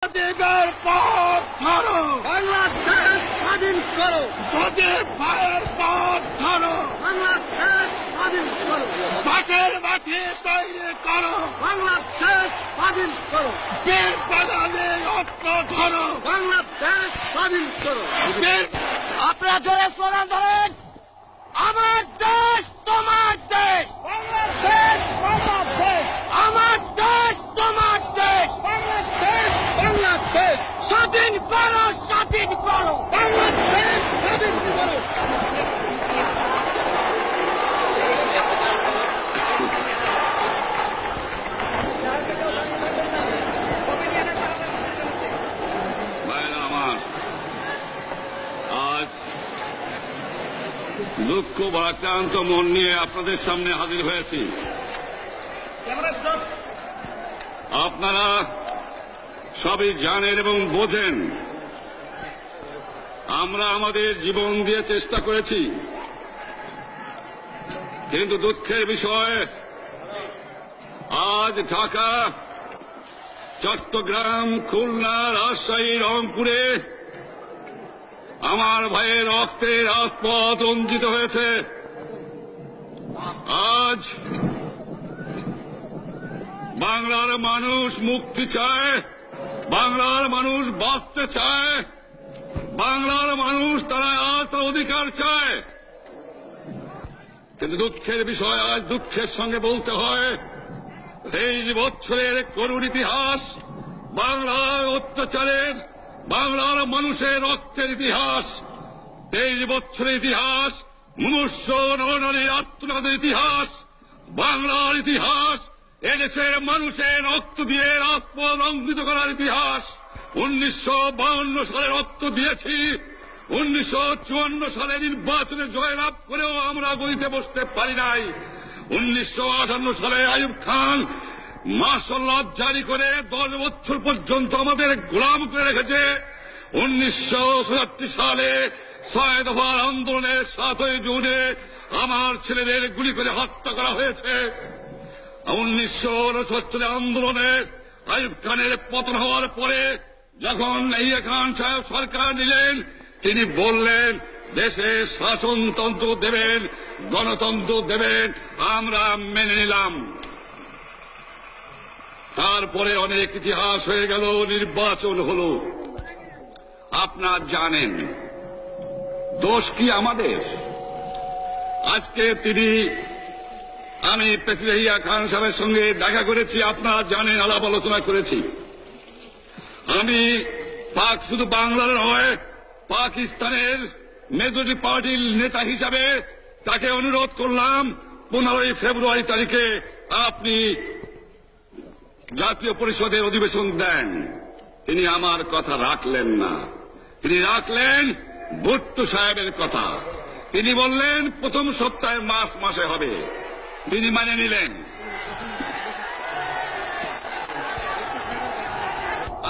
মুজিবের পথ ধরো, বাংলাদেশ স্বাধীন করো। মুজিব ভাইয়ের পথ ধরো, বাংলাদেশ স্বাধীন করো। বাঁশের মাঠে তৈরি করো, বাংলাদেশ স্বাধীন করো। বীর বাঙালি অস্ত্র ধরো, বাংলাদেশ স্বাধীন করো। বীর আপনারা জোরে স্লোগান ধরেন, আমার দেশ তোমার দেশ, বাংলাদেশ বাংলাদেশ, আমার দেশ তোমার দেশ, বাংলাদেশ বাংলাদেশ, স্বাধীন করো, স্বাধীন করো। বাংলাদেশ স্বাধীন করো। ভাইরা আমার, আজ দুঃখ ভারাক্রান্ত মন নিয়ে আপনাদের সামনে হাজির হয়েছি। আপনারা সবই জানেন এবং বোঝেন আমরা আমাদের জীবন দিয়ে চেষ্টা করেছি, কিন্তু দুঃখের বিষয় আজ ঢাকা, চট্টগ্রাম, খুলনা, রাজশাহী, রংপুরে আমার ভাইয়ের রক্তে রাজপথ রঞ্জিত হয়েছে। আজ বাংলার মানুষ মুক্তি চায়, বাংলার মানুষ বাঁচতে চায়, বাংলার মানুষ তারা আজ তার অধিকার চায়। কিন্তু দুঃখের বিষয়, আজ দুঃখের সঙ্গে বলতে হয় 23 বছরের করুণ ইতিহাস, বাংলার অত্যাচারের, বাংলার মানুষের রক্তের ইতিহাস, 23 বছরের ইতিহাস, মনুষ্য নরনারীর আত্মনাদের ইতিহাস, বাংলার ইতিহাস, এদেশের মানুষের রক্ত দিয়ে রাজপথ রঞ্জিত করার ইতিহাস। 1952 সালে রক্ত দিয়েছি, 1954 সালে নির্বাচনে জয়লাভ করেও আমরা গদিতে বসতে পারি নাই। 1958 সালে আইয়ুব খান মার্শাল ল জারি করে 10 বছর পর্যন্ত আমাদের গোলাম করে রেখেছে। 1967 সালে 6 দফার আন্দোলনের 7ই জুনে আমার ছেলেদের গুলি করে হত্যা করা হয়েছে। 1969 আন্দোলনে আইয়ুব খানের পতন হওয়ার পরে যখন ইয়াহিয়া খান সাহেব সরকার নিলেন, তিনি বললেন দেশে শাসনতন্ত্র দেবেন, গণতন্ত্র দেবেন, আমরা মেনে নিলাম। তারপরে অনেক ইতিহাস হয়ে গেল, নির্বাচন হলো। আপনারা জানেন দোষ কি আমাদের? আজকে আমি প্রেসিডেন্ট ইয়াহিয়া খান সাহেবের সঙ্গে দেখা করেছি, আপনারা জানেন, আলাপ আলোচনা করেছি। আমি শুধু বাংলার নয়, পাকিস্তানের মেজরিটি পার্টির নেতা হিসাবে তাকে অনুরোধ করলাম 15 ফেব্রুয়ারি তারিখে আপনি জাতীয় পরিষদের অধিবেশন দেন। তিনি আমার কথা রাখলেন না, তিনি রাখলেন ভুট্টো সাহেবের কথা। তিনি বললেন প্রথম সপ্তাহে মাসে হবে, তিনি মানে নিলেন।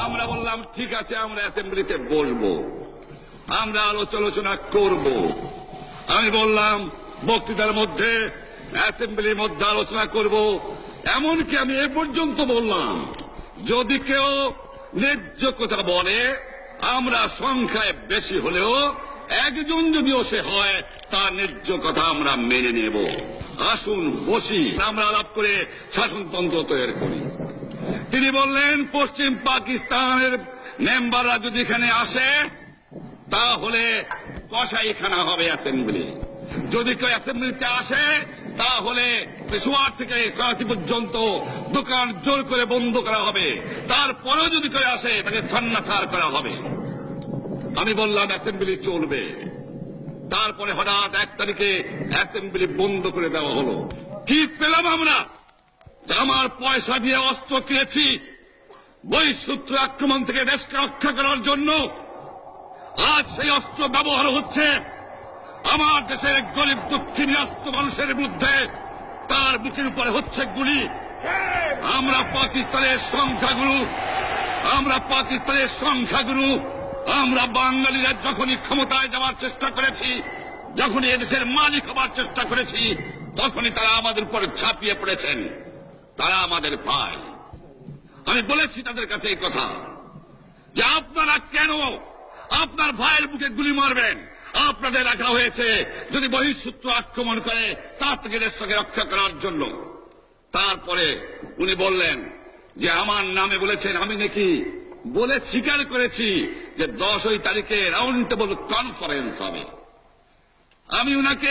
আমরা বললাম ঠিক আছে, আমরা অ্যাসেম্বলিতে বসবো, আমরা আলোচনা করব। আমি বললাম বক্তৃতার মধ্যে, অ্যাসেম্বলির মধ্যে আলোচনা করব। এমনকি আমি এ পর্যন্ত বললাম যদি কেউ ন্যায্য কথা বলে, আমরা সংখ্যায় বেশি হলেও একজন যদিও সে হয়, তার ন্যায্য কথা আমরা মেনে নেব। আসুন বসি, আমরা আলাপ করে শাসনতন্ত্র তৈরি করি। তিনি বললেন পশ্চিম পাকিস্তানের মেম্বাররা যদি এখানে আসে তাহলে কসাইখানা হবে অ্যাসেম্বলি। যদি কেউ অ্যাসেম্বলিতে আসে তাহলে পেশোয়ার থেকে করাচি পর্যন্ত দোকান জোর করে বন্ধ করা হবে, তারপরেও যদি কেউ আসে তাকে সন্ন্যাসার করা হবে। আমি বললাম অ্যাসেম্বলি চলবে। তারপরে হঠাৎ 1 তারিখে অ্যাসেম্বলি বন্ধ করে দেওয়া হলো। কি পেলাম আমরা? আমার পয়সা দিয়ে অস্ত্র কিনেছি বহিঃশত্রু আক্রমণ থেকে দেশকে রক্ষা করার জন্য। আজ সেই অস্ত্র ব্যবহার হচ্ছে আমার দেশের গরিব দুঃখিনী আস্ত মানুষের বিরুদ্ধে, তার বুকের উপরে হচ্ছে গুলি। আমরা পাকিস্তানের সংখ্যাগুরু, আমরা বাঙালিরা যখনই ক্ষমতায় যাওয়ার চেষ্টা করেছি, যখনই এদেশের মালিক হবার চেষ্টা করেছি, তখনই তারা আমাদের উপর ঝাঁপিয়ে পড়েছেন। তারা আমাদের ভাই। আমি বলেছি তাদের কাছে এই কথা, আপনারা কেন আপনার ভাইয়ের বুকে গুলি মারবেন? আপনাদের রাখা হয়েছে যদি বহিঃশত্রু আক্রমণ করে তার থেকে দেশটাকে রক্ষা করার জন্য। তারপরে উনি বললেন যে আমার নামে বলেছেন, আমি নাকি বলে স্বীকার করেছি যে 10 তারিখে রাউন্ড টেবল কনফারেন্স হবে। আমি উনাকে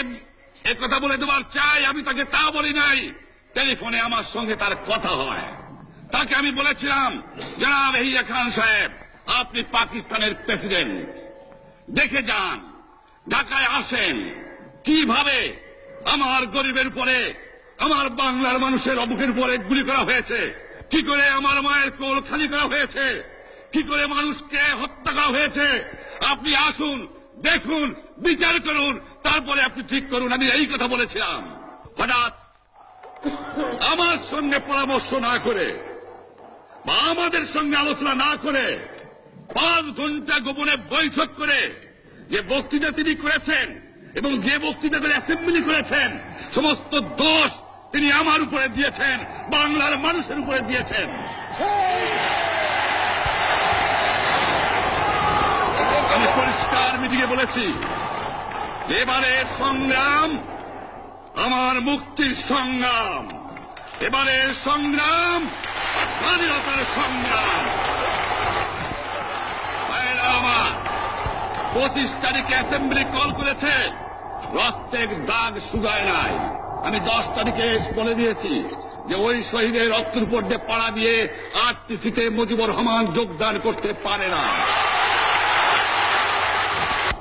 একথা বলে দেওয়ার চাই, আমি তাকে তা বলি নাই। টেলিফোনে আমার সঙ্গে তার কথা হয়। তাকে আমি বলেছিলাম, জনাব ইয়াহিয়া খান সাহেব, আপনি পাকিস্তানের প্রেসিডেন্ট, দেখে যান, ঢাকায় আসেন কিভাবে আমার গরিবের উপরে, আমার বাংলার মানুষের অবুকের উপরে গুলি করা হয়েছে, কি করে আমার মায়ের কোল খালি করা হয়েছে, কি করে মানুষকে হত্যা করা হয়েছে। আপনি আসুন, দেখুন, বিচার করুন, তারপরে আপনি ঠিক করুন। আমি এই কথা বলেছিলাম। হঠাৎ আমার সঙ্গে পরামর্শ না করে বা আমাদের সঙ্গে আলোচনা না করে 5 ঘন্টা গোপনে বৈঠক করে যে বক্তৃতা তিনি করেছেন এবং যে বক্তৃতা করে অ্যাসেম্বলি করেছেন, সমস্ত দোষ তিনি আমার উপরে দিয়েছেন, বাংলার মানুষের উপরে দিয়েছেন। আমি পরিষ্কার মিটিংয়ে বলেছি, এবারের সংগ্রাম আমার মুক্তির সংগ্রাম, এবারের সংগ্রাম স্বাধীনতার সংগ্রাম। আমার 25 তারিখে অ্যাসেম্বলি কল করেছে, রক্তের দাগ শুকায় নাই। আমি 10 তারিখে বলে দিয়েছি যে ওই শহীদের রক্তের উপর দিয়ে পাড়া দিয়ে আরটিসিতে মুজিবুর রহমান যোগদান করতে পারে না।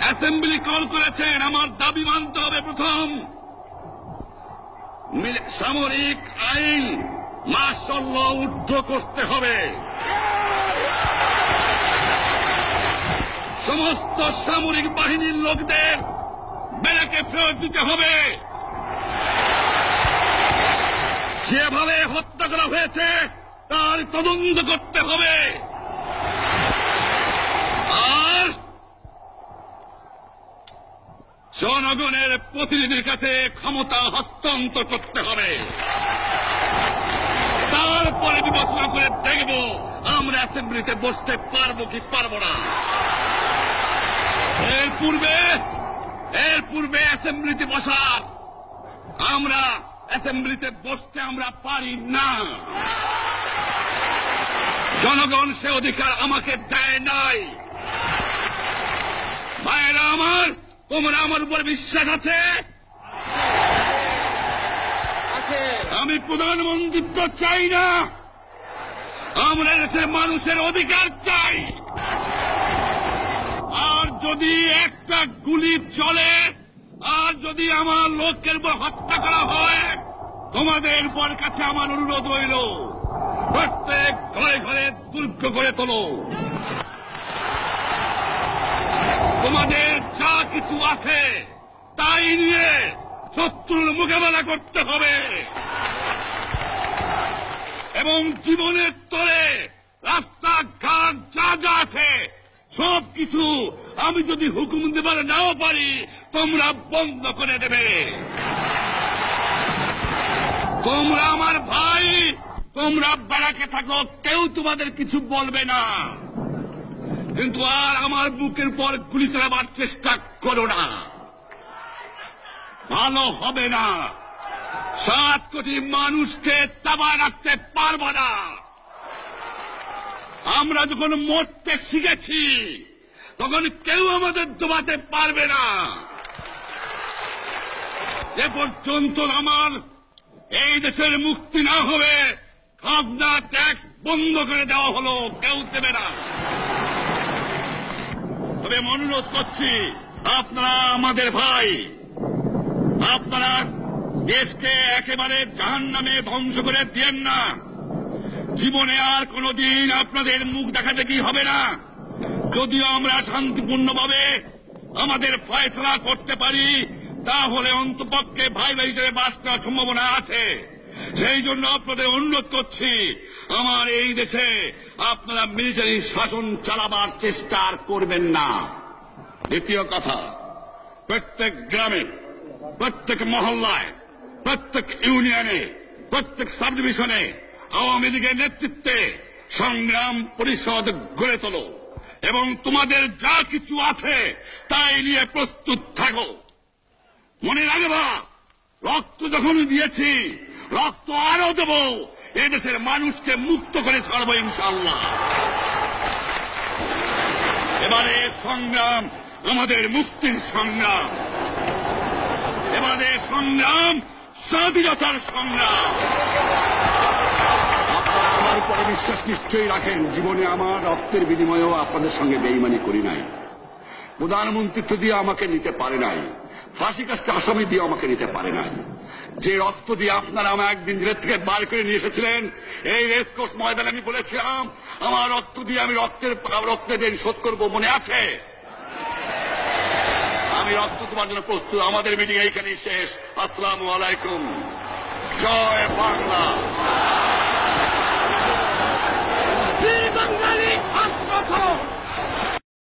অ্যাসেম্বলি কল করেছেন, আমার দাবি মানতে হবে। প্রথম, সামরিক আইন মার্শাল ল উদ্ধ করতে হবে, সমস্ত সামরিক বাহিনীর লোকদের ব্যারাকে ফেরত দিতে হবে, যেভাবে হত্যা করা হয়েছে তার তদন্ত করতে হবে, আর জনগণের প্রতিনিধির কাছে ক্ষমতা হস্তান্তর করতে হবে। তারপরে বিবেচনা করে দেখব আমরা অ্যাসেম্বলিতে বসতে পারবো কি পারবো না। এর পূর্বে অ্যাসেম্বলিতে বসার, আমরা অ্যাসেম্বলিতে বসতে আমরা পারি না। জনগণ সে অধিকার আমাকে দেয় নাই। ভাইয়েরা আমার, তোমরা আমার উপর বিশ্বাস আছে? আমি প্রধানমন্ত্রিত্ব চাই না, আমরা দেশের মানুষের অধিকার চাই। আর যদি একটা গুলি চলে, আর যদি আমার লোকের উপর হত্যা করা হয়, তোমাদের উপর কাছে আমার অনুরোধ রইল, প্রত্যেক ঘরে ঘরে দুর্গ গড়ে তোলো। তোমাদের যা কিছু আছে তাই নিয়ে শত্রুর মোকাবেলা করতে হবে, এবং জীবনের তরে রাস্তাঘাট যা যা আছে সবকিছু আমি যদি হুকুম দেবার নাও পারি, তোমরা বন্ধ করে দেবে। তোমরা আমার ভাই, তোমরা ব্যারাকে থাকো, কেউ তোমাদের কিছু বলবে না, কিন্তু আর আমার বুকের পর গুলি চালাবার চেষ্টা করো না, ভালো হবে না। 7 কোটি মানুষকে চাপা রাখতে পারবো না। আমরা যখন মরতে শিখেছি তখন কেউ আমাদের দবাতে পারবে না। যে পর্যন্ত আমার এই দেশের মুক্তি না হবে, খাজনা ট্যাক্স বন্ধ করে দেওয়া হলো, কেউ দেবে না। তবে অনুরোধ করছি, আপনারা আমাদের ভাই, আপনারা দেশকে একেবারে জাহান্নামে ধ্বংস করে দিয়েন না। জীবনে আর কোনদিন আপনাদের মুখ দেখা দেখি হবে না। যদিও আমরা শান্তিপূর্ণভাবে আমাদের ফয়সলা করতে পারি, তাহলে অন্তপক্ষে ভাই ভাই হিসেবে বাস করার সম্ভাবনা আছে। সেই জন্য আপনাদের অনুরোধ করছি, আমার এই দেশে আপনারা মিলিটারি শাসন চালাবার চেষ্টা আর করবেন না। দ্বিতীয় কথা, প্রত্যেক গ্রামে, প্রত্যেক মহল্লায়, প্রত্যেক ইউনিয়নে, প্রত্যেক সাব ডিভিশনে আওয়ামী লীগের নেতৃত্বে সংগ্রাম পরিষদ গড়ে তোলো এবং তোমাদের যা কিছু আছে তাই নিয়ে প্রস্তুত থাকো। মনে রাখবা, রক্ত যখন দিয়েছি, রক্ত আরো দেব, এদেশের মানুষকে মুক্ত করে ছাড়বো ইনশাআল্লাহ। এবারে সংগ্রাম আমাদের মুক্তির সংগ্রাম, এবারে সংগ্রাম স্বাধীনতার সংগ্রাম। আপনারা আমার উপরে বিশ্বাস নিশ্চয়ই রাখেন। জীবনে আমার রক্তের বিনিময়েও আপনাদের সঙ্গে বেইমানি করি নাই। প্রধানমন্ত্রিত্ব দিয়ে আমাকে নিতে পারে নাই, ফাঁসি কাজটা আসামি দিয়ে আমাকে নিতে পারে নাই। যে রক্ত দিয়ে আপনারা আমার একদিন জেলের থেকে বার করে নিয়ে এসেছিলেন, এই রেসকোর্স ময়দানে আমি বলেছিলাম আমার রক্ত দিয়ে আমি রক্তের ঋণ শোধ করবো, মনে আছে? আমি রক্ত তোমার জন্য প্রস্তুত। আমাদের মিটিং এইখানেই শেষ। আসসালামু আলাইকুম। জয় বাংলা।